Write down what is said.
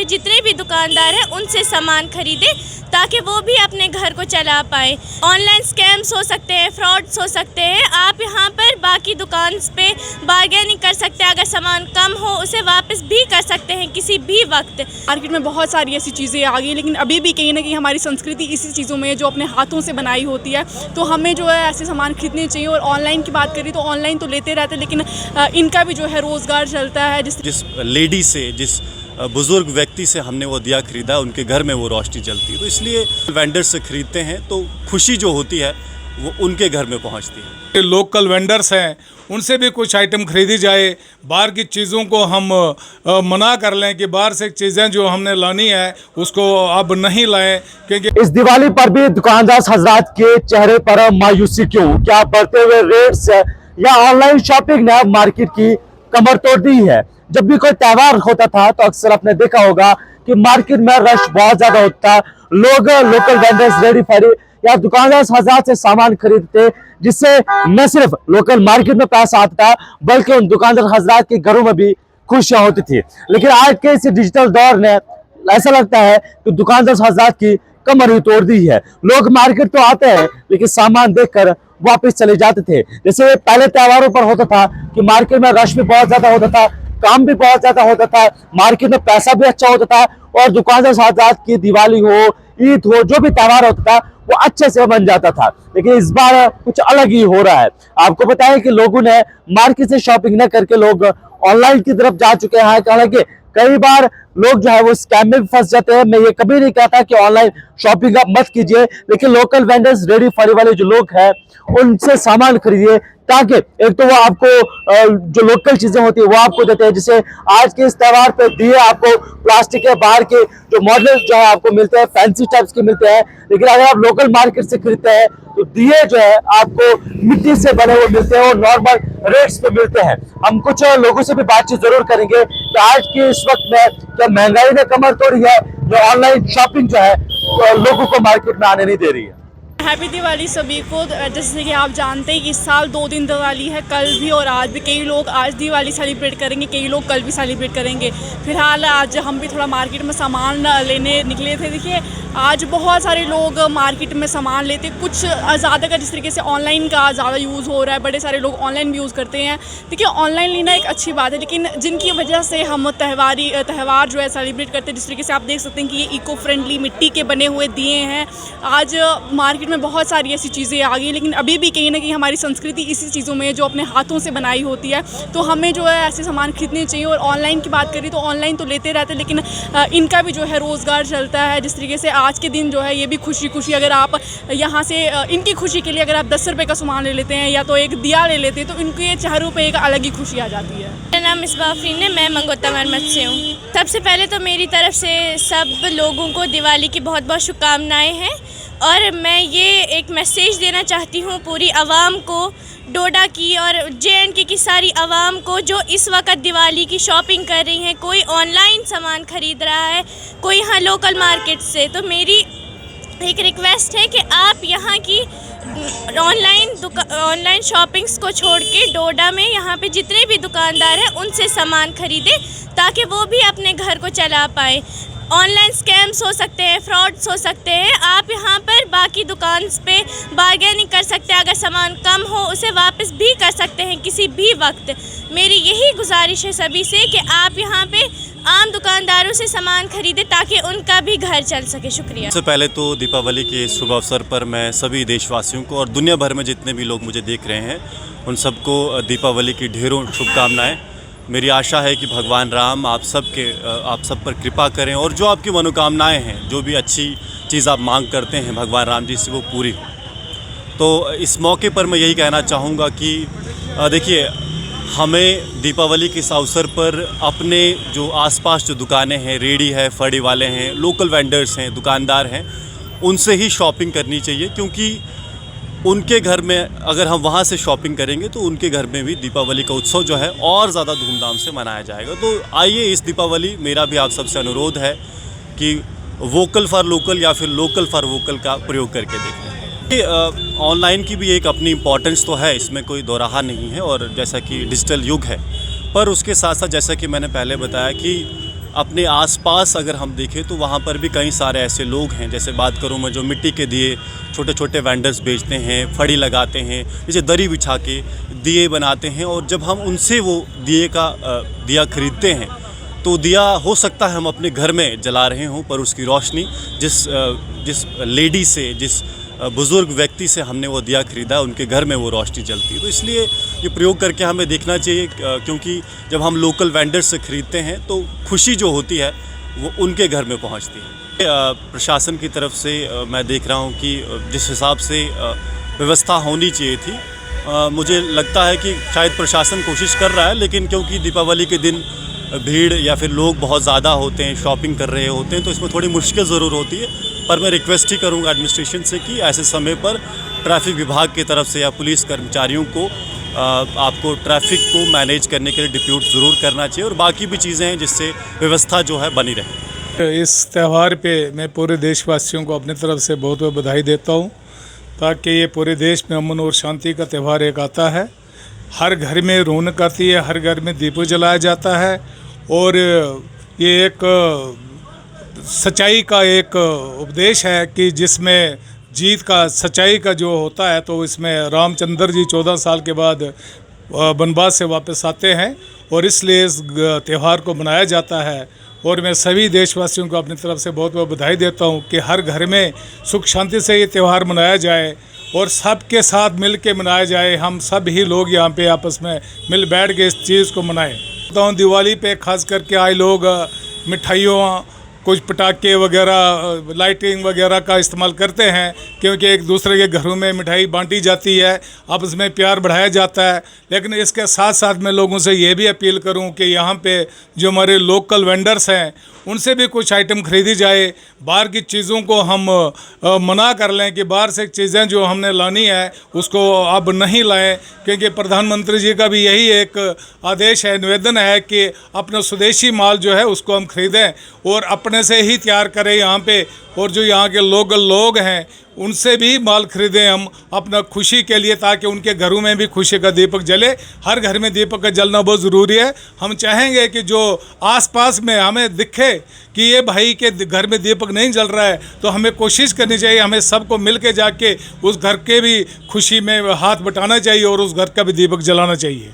जितने भी दुकानदार हैं उनसे सामान खरीदे ताकि वो भी अपने घर को चला पाए। ऑनलाइन स्कैम्स हो सकते हैं, फ्रॉड्स हो सकते हैं। आप यहाँ पर बाकी दुकान पे बार्गेनिंग कर सकते हैं, अगर सामान कम हो उसे वापस भी कर सकते हैं किसी भी वक्त। मार्केट में बहुत सारी ऐसी चीज़ें आ गई, लेकिन अभी भी कहीं ना कहीं हमारी संस्कृति इसी चीज़ों में जो अपने हाथों से बनाई होती है, तो हमें जो है ऐसे सामान खरीदने चाहिए। और ऑनलाइन की बात करें तो ऑनलाइन तो लेते रहते हैं, लेकिन इनका भी जो है रोज़गार चलता है। जिस लेडी से, जिस बुज़ुर्ग व्यक्ति से हमने वो दिया ख़रीदा, उनके घर में वो रोशनी जलती है, तो इसलिए वेंडर से ख़रीदते हैं तो खुशी जो होती है वो उनके घर में पहुंचती है। लोकल वेंडर्स हैं, उनसे भी कुछ आइटम खरीदी जाए। बाहर की चीज़ों को हम मना कर लें कि बाहर से चीज़ें जो हमने लानी है उसको अब नहीं लाएं, क्योंकि इस दिवाली पर भी दुकानदार हजरात के चेहरे पर मायूसी क्यों? क्या बढ़ते हुए रेट्स या ऑनलाइन शॉपिंग ने मार्केट की कमर तोड़ दी है? जब भी कोई त्यौहार होता था तो अक्सर आपने देखा होगा कि मार्केट में रश बहुत ज्यादा होता, लोग लोकल वेंडर्स, रेडी फेरी या दुकानदार हजरात से सामान खरीदते, जिससे न सिर्फ लोकल मार्केट में पैसा आता था बल्कि उन दुकानदार हजरात के घरों में भी खुशियां होती थी। लेकिन आज के इस डिजिटल दौर ने ऐसा लगता है कि दुकानदार हजरात की कमर ही तोड़ दी है। लोग मार्केट तो आते हैं लेकिन सामान देखकर वापस चले जाते थे। जैसे पहले त्योहारों पर होता था कि मार्केट में रश भी बहुत ज्यादा होता था, काम भी बहुत ज्यादा होता था, मार्केट में पैसा भी अच्छा होता था और दुकानदार हजरात की दिवाली हो, ईद हो, जो भी त्योहार होता था वो अच्छे से बन जाता था। लेकिन इस बार कुछ अलग ही हो रहा है। आपको पता है कि लोगों ने मार्केट से शॉपिंग न करके लोग ऑनलाइन की तरफ जा चुके हैं। हालांकि कई बार लोग जो है वो स्कैम में फंस जाते हैं। मैं ये कभी नहीं कहता कि ऑनलाइन शॉपिंग आप मत कीजिए, लेकिन लोकल वेंडर्स, रेडी फरी वाले जो लोग हैं उनसे सामान खरीदिए, ताकि एक तो वो आपको जो लोकल चीजें होती है वो आपको देते हैं। जैसे आज के इस त्योहार पे दिए आपको प्लास्टिक के बाहर के जो मॉडल जो है आपको मिलते हैं, फैंसी टाइप्स के मिलते हैं, लेकिन अगर आप लोकल मार्केट से खरीदते हैं तो दिए जो है आपको मिट्टी से बने हुए मिलते हैं और नॉर्मल रेट्स पे मिलते हैं। हम कुछ लोगों से भी बातचीत जरूर करेंगे कि आज के इस वक्त में क्या महंगाई ने कमर तोड़ी है या ऑनलाइन शॉपिंग जो है लोगों को मार्केट में आने नहीं दे रही है। हैप्पी दिवाली सभी को। जैसे कि आप जानते हैं कि इस साल 2 दिन दिवाली है, कल भी और आज भी। कई लोग आज दिवाली सेलिब्रेट करेंगे, कई लोग कल भी सेलिब्रेट करेंगे। फिलहाल आज हम भी थोड़ा मार्केट में सामान लेने निकले थे। देखिए आज बहुत सारे लोग मार्केट में सामान लेते, कुछ ज़्यादा का जिस तरीके से ऑनलाइन का ज़्यादा यूज़ हो रहा है, बड़े सारे लोग ऑनलाइन भी यूज़ करते हैं। देखिए ऑनलाइन लेना एक अच्छी बात है, लेकिन जिनकी वजह से हम त्यौहार जो है सेलिब्रेट करते हैं, जिस तरीके से आप देख सकते हैं कि ये इको फ्रेंडली मिट्टी के बने हुए दिए हैं। आज मार्केट में बहुत सारी ऐसी चीज़ें आ गई, लेकिन अभी भी कहीं ना कहीं हमारी संस्कृति इसी चीज़ों में जो अपने हाथों से बनाई होती है, तो हमें जो है ऐसे सामान खरीदने चाहिए। और ऑनलाइन की बात करें तो ऑनलाइन तो लेते रहते हैं, लेकिन इनका भी जो है रोज़गार चलता है। जिस तरीके से आज के दिन जो है ये भी खुशी अगर आप यहाँ से इनकी खुशी के लिए अगर आप 10 रुपये का सामान ले लेते हैं या तो एक दिया ले लेते हैं तो इनके चेहरों पे एक अलग ही खुशी आ जाती है। मेरा नाम मिसबाह अफरीन है, मैं मंगोता मरमत से हूँ। सबसे पहले तो मेरी तरफ से सब लोगों को दिवाली की बहुत बहुत शुभकामनाएँ हैं और मैं ये एक मैसेज देना चाहती हूँ पूरी आवाम को, डोडा की और JNK की सारी आवाम को जो इस वक्त दिवाली की शॉपिंग कर रही हैं। कोई ऑनलाइन सामान ख़रीद रहा है, कोई यहाँ लोकल मार्केट से। तो मेरी एक रिक्वेस्ट है कि आप यहाँ की ऑनलाइन शॉपिंग्स को छोड़ के डोडा में यहाँ पे जितने भी दुकानदार हैं उनसे सामान खरीदें ताकि वो भी अपने घर को चला पाएँ। ऑनलाइन स्कैम्स हो सकते हैं, फ्रॉड्स हो सकते हैं। आप यहाँ पर बाकी दुकान पे बार्गेनिंग कर सकते हैं, अगर सामान कम हो उसे वापस भी कर सकते हैं किसी भी वक्त। मेरी यही गुजारिश है सभी से कि आप यहाँ पे आम दुकानदारों से सामान खरीदें ताकि उनका भी घर चल सके। शुक्रिया। सबसे पहले तो दीपावली के शुभ अवसर पर मैं सभी देशवासियों को और दुनिया भर में जितने भी लोग मुझे देख रहे हैं उन सबको दीपावली की ढेरों शुभकामनाएँ। मेरी आशा है कि भगवान राम आप सब पर कृपा करें और जो आपकी मनोकामनाएं हैं, जो भी अच्छी चीज़ आप मांग करते हैं भगवान राम जी से वो पूरी हो। तो इस मौके पर मैं यही कहना चाहूँगा कि देखिए हमें दीपावली के इस अवसर पर अपने जो आसपास जो दुकानें हैं, रेडी है, फड़ी वाले हैं, लोकल वेंडर्स हैं, दुकानदार हैं, उनसे ही शॉपिंग करनी चाहिए, क्योंकि उनके घर में अगर हम वहाँ से शॉपिंग करेंगे तो उनके घर में भी दीपावली का उत्सव जो है और ज़्यादा धूमधाम से मनाया जाएगा। तो आइए इस दीपावली मेरा भी आप सबसे अनुरोध है कि वोकल फॉर लोकल या फिर लोकल फॉर वोकल का प्रयोग करके देखें। ऑनलाइन की भी एक अपनी इम्पोर्टेंस तो है, इसमें कोई दो राह नहीं है, और जैसा कि डिजिटल युग है, पर उसके साथ साथ जैसा कि मैंने पहले बताया कि अपने आसपास अगर हम देखें तो वहाँ पर भी कई सारे ऐसे लोग हैं, जैसे बात करूँ मैं, जो मिट्टी के दिए छोटे छोटे वेंडर्स बेचते हैं, फड़ी लगाते हैं, जैसे दरी बिछा के दिए बनाते हैं। और जब हम उनसे वो दिया ख़रीदते हैं तो दिया हो सकता है हम अपने घर में जला रहे हों, पर उसकी रोशनी जिस लेडी से, जिस बुज़ुर्ग व्यक्ति से हमने वो दिया ख़रीदा, उनके घर में वो रोशनी जलती है। तो इसलिए ये प्रयोग करके हमें देखना चाहिए, क्योंकि जब हम लोकल वेंडर से ख़रीदते हैं तो खुशी जो होती है वो उनके घर में पहुंचती है। प्रशासन की तरफ से मैं देख रहा हूं कि जिस हिसाब से व्यवस्था होनी चाहिए थी, मुझे लगता है कि शायद प्रशासन कोशिश कर रहा है, लेकिन क्योंकि दीपावली के दिन भीड़ या फिर लोग बहुत ज़्यादा होते हैं, शॉपिंग कर रहे होते हैं, तो इसमें थोड़ी मुश्किल ज़रूर होती है। पर मैं रिक्वेस्ट ही करूंगा एडमिनिस्ट्रेशन से कि ऐसे समय पर ट्रैफिक विभाग की तरफ से या पुलिस कर्मचारियों को आपको ट्रैफिक को मैनेज करने के लिए डिप्यूट ज़रूर करना चाहिए, और बाकी भी चीज़ें हैं जिससे व्यवस्था जो है बनी रहे। इस त्यौहार पे मैं पूरे देशवासियों को अपनी तरफ से बहुत बहुत बधाई देता हूँ, ताकि ये पूरे देश में अमन और शांति का त्यौहार एक आता है। हर घर में रौनक आती है, हर घर में दीप जलाया जाता है, और ये एक सच्चाई का एक उपदेश है कि जिसमें जीत का, सच्चाई का जो होता है, तो इसमें रामचंद्र जी 14 साल के बाद वनवास से वापस आते हैं, और इसलिए इस त्यौहार को मनाया जाता है। और मैं सभी देशवासियों को अपनी तरफ से बहुत बहुत बधाई देता हूँ कि हर घर में सुख शांति से ये त्यौहार मनाया जाए और सबके साथ मिल के मनाया जाए। हम सब ही लोग यहाँ पे आपस में मिल बैठ के इस चीज़ को मनाएं। तो दिवाली पे खास करके आए लोग मिठाइयों, कुछ पटाखे वगैरह, लाइटिंग वगैरह का इस्तेमाल करते हैं, क्योंकि एक दूसरे के घरों में मिठाई बांटी जाती है, आपस में प्यार बढ़ाया जाता है। लेकिन इसके साथ साथ मैं लोगों से ये भी अपील करूं कि यहाँ पे जो हमारे लोकल वेंडर्स हैं उनसे भी कुछ आइटम खरीदी जाए। बाहर की चीज़ों को हम मना कर लें कि बाहर से चीज़ें जो हमने लानी है उसको अब नहीं लाएं, क्योंकि प्रधानमंत्री जी का भी यही एक आदेश है, निवेदन है कि अपना स्वदेशी माल जो है उसको हम खरीदें और अपने से ही तैयार करें यहाँ पे। और जो यहाँ के लोकल लोग हैं उनसे भी माल खरीदें हम अपना खुशी के लिए, ताकि उनके घरों में भी खुशी का दीपक जले। हर घर में दीपक का जलना बहुत ज़रूरी है। हम चाहेंगे कि जो आसपास में हमें दिखे कि ये भाई के घर में दीपक नहीं जल रहा है, तो हमें कोशिश करनी चाहिए, हमें सबको मिल के जाके उस घर के भी खुशी में हाथ बटाना चाहिए और उस घर का भी दीपक जलाना चाहिए।